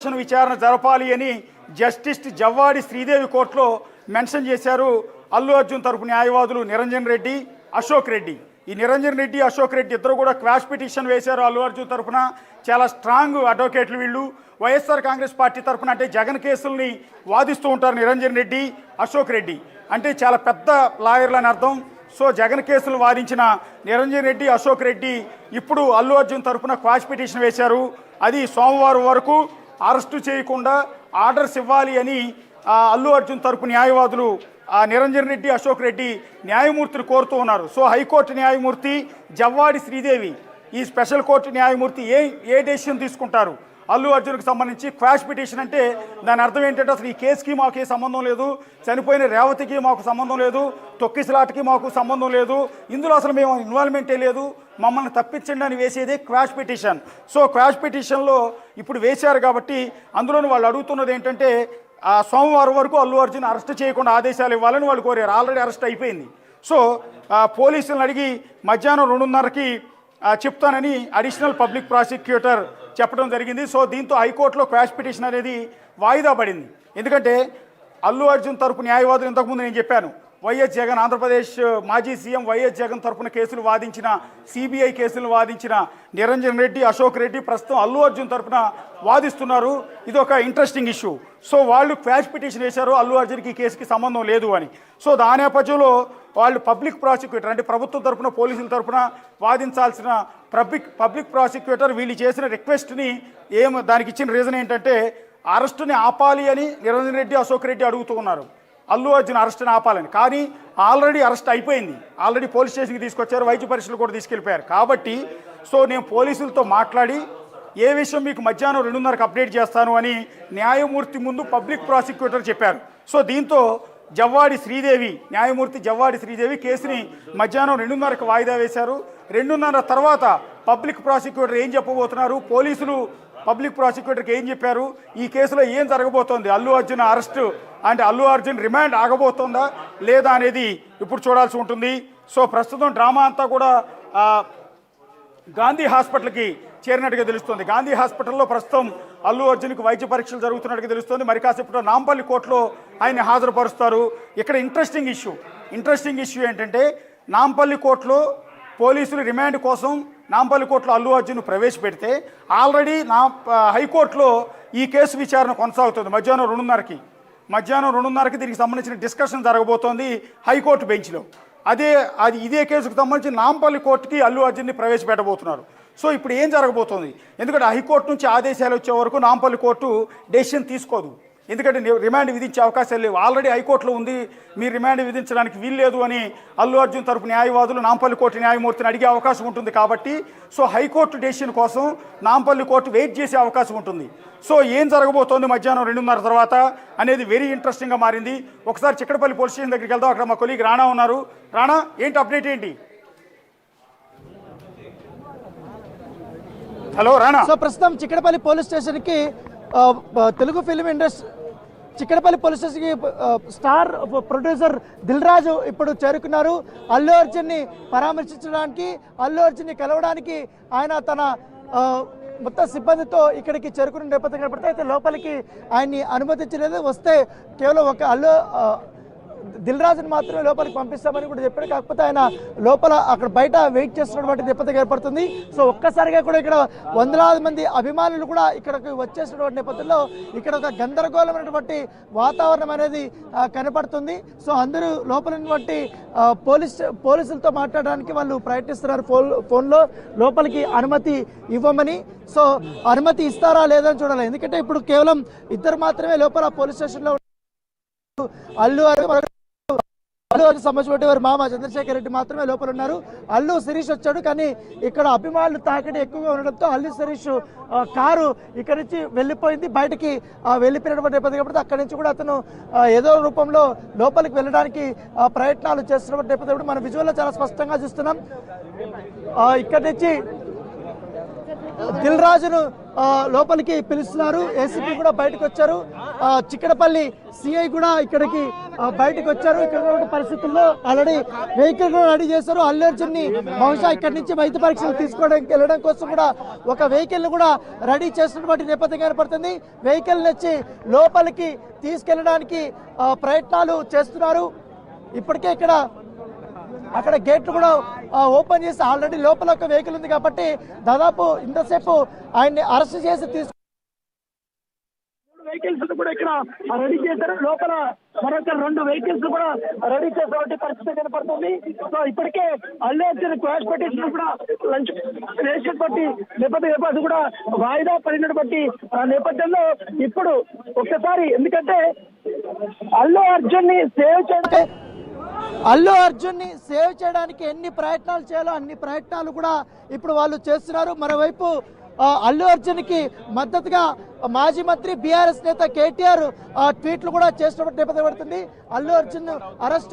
విచారణ జరపాలి అని జస్టిస్ జవ్వాడి శ్రీదేవి కోర్టులో మెన్షన్ చేశారు అల్లు అర్జున్ తరపు న్యాయవాదులు నిరంజన్ రెడ్డి, అశోక్ రెడ్డి. ఈ నిరంజన్ రెడ్డి, అశోక్ రెడ్డి ఇద్దరు కూడా క్వాష్ పిటిషన్ వేశారు అల్లు అర్జున్ తరపున. చాలా స్ట్రాంగ్ అడ్వకేట్లు వీళ్ళు. వైఎస్ఆర్ కాంగ్రెస్ పార్టీ తరపున అంటే జగన్ కేసుల్ని వాదిస్తూ ఉంటారు నిరంజన్ రెడ్డి, అశోక్ రెడ్డి. అంటే చాలా పెద్ద లాయర్లు అని అర్థం. సో జగన్ కేసులు వాదించిన నిరంజన్ రెడ్డి, అశోక్ రెడ్డి ఇప్పుడు అల్లు అర్జున్ తరపున క్వాష్ పిటిషన్ వేశారు. అది సోమవారం వరకు అరెస్టు చేయకుండా ఆర్డర్స్ ఇవ్వాలి అని అల్లు అర్జున్ తరపు న్యాయవాదులు నిరంజన్ రెడ్డి, అశోక్ రెడ్డి న్యాయమూర్తిని కోరుతూ ఉన్నారు. సో హైకోర్టు న్యాయమూర్తి జవ్వాడి శ్రీదేవి, ఈ స్పెషల్ కోర్టు న్యాయమూర్తి ఏ డెసిషన్ తీసుకుంటారు అల్లు అర్జున్కి సంబంధించి? క్వాష్ పిటిషన్ అంటే దాని అర్థం ఏంటంటే అసలు ఈ కేసుకి మాకు ఏ సంబంధం లేదు, చనిపోయిన రేవతికి మాకు సంబంధం లేదు, తొక్కిసలాటకి మాకు సంబంధం లేదు, ఇందులో అసలు మేము ఇన్వాల్వ్మెంటే లేదు, మమ్మల్ని తప్పించండి అని వేసేదే క్వాష్ పిటిషన్. సో క్వాష్ పిటిషన్లో ఇప్పుడు వేశారు కాబట్టి అందులోని వాళ్ళు అడుగుతున్నది ఏంటంటే సోమవారం వరకు అల్లు అర్జున్ అరెస్ట్ చేయకుండా ఆదేశాలు ఇవ్వాలని వాళ్ళు కోరారు. ఆల్రెడీ అరెస్ట్ అయిపోయింది. సో పోలీసులను అడిగి మధ్యాహ్నం 2:30కి చెప్తానని అడిషనల్ పబ్లిక్ ప్రాసిక్యూటర్ చెప్పడం జరిగింది. సో దీంతో హైకోర్టులో క్వాష్ పిటిషన్ అనేది వాయిదా పడింది. ఎందుకంటే అల్లు అర్జున్ తరపు న్యాయవాదులు ఇంతకుముందు నేను చెప్పాను, వైఎస్ జగన్, ఆంధ్రప్రదేశ్ మాజీ సీఎం వైఎస్ జగన్ తరపున కేసులు వాదించిన, సిబిఐ కేసులు వాదించిన నిరంజన్ రెడ్డి, అశోక్ రెడ్డి ప్రస్తుతం అల్లు అర్జున్ తరపున వాదిస్తున్నారు. ఇది ఒక ఇంట్రెస్టింగ్ ఇష్యూ. సో వాళ్ళు క్వాష్ పిటిషన్ వేశారు అల్లు అర్జున్కి ఈ కేసుకి సంబంధం లేదు అని. సో దాని నేపథ్యంలో వాళ్ళు పబ్లిక్ ప్రాసిక్యూటర్ అంటే ప్రభుత్వం తరపున, పోలీసుల తరపున వాదించాల్సిన పబ్లిక్ ప్రాసిక్యూటర్ వీళ్ళు చేసిన రిక్వెస్ట్ని దానికి ఇచ్చిన రీజన్ ఏంటంటే అరెస్టుని ఆపాలి అని నిరంజన్ రెడ్డి, అశోక్ రెడ్డి అడుగుతూ ఉన్నారు. అల్లు అర్జున్ అరెస్ట్ని ఆపాలని. కానీ ఆల్రెడీ అరెస్ట్ అయిపోయింది. ఆల్రెడీ పోలీస్ స్టేషన్కి తీసుకొచ్చారు, వైద్య పరీక్షలు కూడా తీసుకెళ్ళిపోయారు. కాబట్టి సో నేను పోలీసులతో మాట్లాడి ఏ విషయం మీకు మధ్యాహ్నం 2:30కి అప్డేట్ చేస్తాను అని న్యాయమూర్తి ముందు పబ్లిక్ ప్రాసిక్యూటర్ చెప్పారు. సో దీంతో జవ్వాడి శ్రీదేవి, న్యాయమూర్తి జవ్వాడి శ్రీదేవి కేసుని మధ్యాహ్నం 2:30కి వాయిదా వేశారు. 2:30 తర్వాత పబ్లిక్ ప్రాసిక్యూటర్ ఏం చెప్పబోతున్నారు, పోలీసులు పబ్లిక్ ప్రాసిక్యూటర్కి ఏం చెప్పారు, ఈ కేసులో ఏం జరగబోతోంది, అల్లు అర్జున్ అరెస్టు అంటే అల్లు అర్జున్ రిమాండ్ ఆగబోతోందా లేదా అనేది ఇప్పుడు చూడాల్సి ఉంటుంది. సో ప్రస్తుతం డ్రామా అంతా కూడా గాంధీ హాస్పిటల్కి చేరినట్టుగా తెలుస్తుంది. గాంధీ హాస్పిటల్లో ప్రస్తుతం అల్లు అర్జున్కి వైద్య పరీక్షలు జరుగుతున్నట్టుగా తెలుస్తుంది. మరి కాసేపట్లో నాంపల్లి కోర్టులో ఆయన హాజరుపరుస్తారు. ఇక్కడ ఇంట్రెస్టింగ్ ఇష్యూ ఏంటంటే నాంపల్లి కోర్టులో పోలీసులు రిమాండ్ కోసం నాంపల్లి కోర్టులో అల్లు అర్జున్ ప్రవేశపెడితే ఆల్రెడీ హైకోర్టులో ఈ కేసు విచారణ కొనసాగుతుంది. మధ్యాహ్నం 2:30కి దీనికి సంబంధించిన డిస్కషన్ జరగబోతోంది హైకోర్టు బెంచ్లో. ఇదే కేసుకు సంబంధించి నాంపల్లి కోర్టుకి అల్లు అర్జున్ని ప్రవేశపెట్టబోతున్నారు. సో ఇప్పుడు ఏం జరగబోతోంది? ఎందుకంటే హైకోర్టు నుంచి ఆదేశాలు వచ్చే వరకు నాంపల్లి కోర్టు డెసిషన్ తీసుకోదు. ఎందుకంటే రిమాండ్ విధించే అవకాశాలు లేవు. ఆల్రెడీ హైకోర్టులో ఉంది, మీరు రిమాండ్ విధించడానికి వీల్లేదు అని అల్లు అర్జున్ తరపు న్యాయవాదులు నాంపల్లి కోర్టు న్యాయమూర్తిని అడిగే అవకాశం ఉంటుంది. కాబట్టి సో హైకోర్టు డెసిషన్ కోసం నాంపల్లి కోర్టు వెయిట్ చేసే అవకాశం ఉంటుంది. సో ఏం జరగబోతోంది మధ్యాహ్నం 2:30 తర్వాత అనేది వెరీ ఇంట్రెస్టింగ్గా మారింది. ఒకసారి చిక్కడపల్లి పోలీస్ స్టేషన్ దగ్గరికి వెళ్దాం. అక్కడ మా కొలీగ్ రాణా ఉన్నారు. రాణా, ఏంటి అప్డేట్ ఏంటి? హలో రాణా. సో ప్రస్తుతం చిక్కడపల్లి పోలీస్ స్టేషన్కి Telugu film industry Chikkadpally police స్టేషన్కి స్టార్ ప్రొడ్యూసర్ దిల్ రాజు ఇప్పుడు చేరుకున్నారు. అల్లు అర్జున్ని పరామర్శించడానికి, అల్లు అర్జున్ని కలవడానికి ఆయన తన మొత్తం సిబ్బందితో ఇక్కడికి చేరుకున్న నేపథ్యం కనపడితే అయితే లోపలికి ఆయన్ని అనుమతించలేదు. వస్తే కేవలం ఒక దిల్ రాజుని మాత్రమే లోపలికి పంపిస్తామని కూడా చెప్పారు. కాకపోతే ఆయన లోపల అక్కడ బయట వెయిట్ చేస్తున్నటువంటి నేపథ్యం ఏర్పడుతుంది. సో ఒక్కసారిగా కూడా ఇక్కడ వందలాది మంది అభిమానులు కూడా ఇక్కడికి వచ్చేసినటువంటి నేపథ్యంలో ఇక్కడ ఒక గందరగోళమైనటువంటి వాతావరణం అనేది కనపడుతుంది. సో అందరూ లోపల ఉన్నటువంటి పోలీసులతో మాట్లాడడానికి వాళ్ళు ప్రయత్నిస్తున్నారు ఫోన్లో లోపలికి అనుమతి ఇవ్వమని. సో అనుమతి ఇస్తారా లేదని చూడాలి. ఎందుకంటే ఇప్పుడు కేవలం ఇద్దరు మాత్రమే లోపల పోలీస్ స్టేషన్లో అల్లు సంబంధించిన వారి మామ చంద్రశేఖర్ రెడ్డి మాత్రమే లోపల ఉన్నారు. అల్లు శిరీష్ వచ్చాడు, కానీ ఇక్కడ అభిమానులు తాకిడి ఎక్కువగా ఉండడంతో అల్లు శిరీష్ కారు ఇక్కడ నుంచి వెళ్ళిపోయింది. బయటికి వెళ్ళిపోయినటువంటి నేపథ్యం కాబట్టి అక్కడి నుంచి కూడా అతను ఏదో రూపంలో లోపలికి వెళ్ళడానికి ప్రయత్నాలు చేస్తున్నటువంటి నేపథ్యం మనం విజువల్లో చాలా స్పష్టంగా చూస్తున్నాం. ఇక్కడి నుంచి దిల్ రాజును లోపలికి పిలుస్తున్నారు. ఏసీపీ కూడా బయటకు వచ్చారు. చిక్కడపల్లి సిఐ కూడా ఇక్కడికి బయటకు వచ్చారు. ఇక్కడ ఉన్న పరిస్థితుల్లో ఆల్రెడీ వెహికల్ కూడా రెడీ చేశారు. అల్లు అర్జున్ ని బహుశా ఇక్కడి నుంచి వైద్య పరీక్షలు తీసుకోవడానికి వెళ్ళడం కోసం కూడా ఒక వెహికల్ ను కూడా రెడీ చేస్తున్నటువంటి నేపథ్యం కనపడుతుంది. వెహికల్ వచ్చి లోపలికి తీసుకెళ్ళడానికి ప్రయత్నాలు చేస్తున్నారు. ఇప్పటికే అక్కడ గేట్లు కూడా ఓపెన్ చేసి ఆల్రెడీ లోపల ఒక వెహికల్ ఉంది కాబట్టి దాదాపు ఇంతసేపు ఆయన్ని అరెస్ట్ చేసి వెహికల్స్ కూడా ఇక్కడ రెడీ చేశారు. లోపల మరొక 2 వెహికల్స్ కూడా రెడీ చేసేటువంటి పరిస్థితి కనపడుతుంది. సో ఇప్పటికే అల్లు అర్జున్ క్వాష్ పిటిషన్ కూడా లంచ్ వేసినటువంటి నేపథ్యం కూడా వాయిదా పడినటువంటి నేపథ్యంలో ఇప్పుడు ఒక్కసారి ఎందుకంటే అల్లు అర్జున్ ని సేవ్ చేయడానికి ఎన్ని ప్రయత్నాలు చేయాలో అన్ని ప్రయత్నాలు కూడా ఇప్పుడు వాళ్ళు చేస్తున్నారు. మరోవైపు అల్లు అర్జున్ కి మద్దతుగా మాజీ మంత్రి బీఆర్ఎస్ నేత కేటీఆర్ ట్వీట్లు కూడా చేస్తున్నట్టు నేపథ్యం పడుతుంది. అల్లు అర్జున్ అరెస్టు